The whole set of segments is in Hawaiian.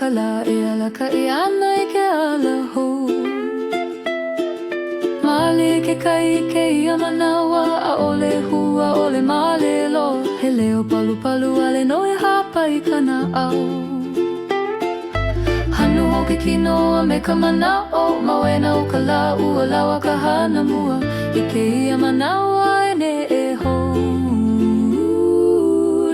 kala e ala ka I ana I ke ala ho Male ke kai ke ia manawa a ole hua ole male lo He leo palu palu ale no e hapa I kana au Hanu o ke kinoa me ka manao Mawena o ka la ua lawa ka hana mua I ke ia manawa e ne e ho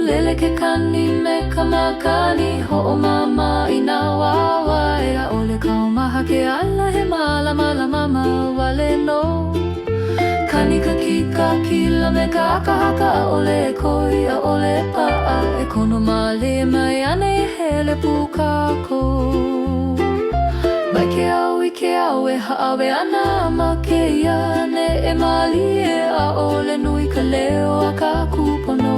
Lele ke kani me ka makani Ho o mama I nā wawa E a ole ka o maha ke ala he mala mala mama wale no Kani ka kika kila me ka aka haka A ole e koi a ole e paa E kono male mai ane I hele pukako Mai ke au I ke au e haawe ana ma ke ia ne e mali e a ole nui ka leo a ka kupono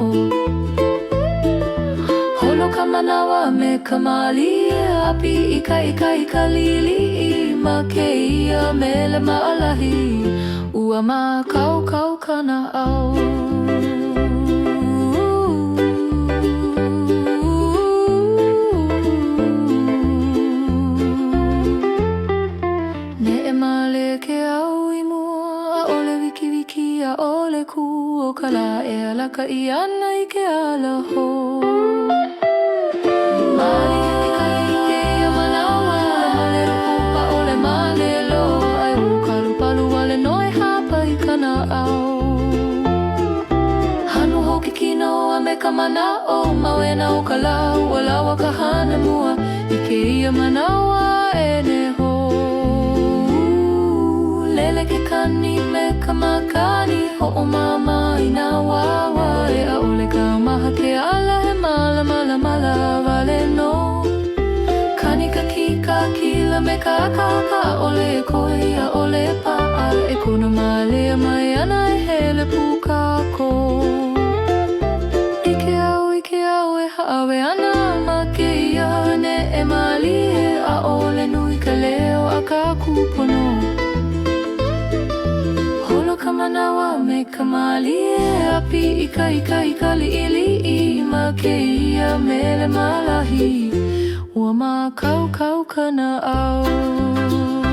Hono ka manawa me ka mali e api I ka lili I ma ke ia me le maalahi Ua ma kau kau kana au Ole ku o kala e ala ka I ana I ke ala ho Mali ke kai ke ia manawa Male rupa ole male lo Ai ukalu palu ale no e hapa I kana au Hanu hoki kinoa me ka manao Mawena o ka lau a lawa ka hana mua I ke ia manawa e ne ho Lele ke kani me ka makani Ho o mama I nā wawa E a ole ka maha ke ala he mala mala mala wale no Kani ka kika kila me ka aka Ole e koi a ole e paa E kuna male a mai ana e hele pukako Ike au e haawe ana ma ke ia ne e mali e a ole nui ka leo a ka kupono Ka manawa me ka mali e api I ka liili I ma ke ia me le malahi Ua ma kau kau kana au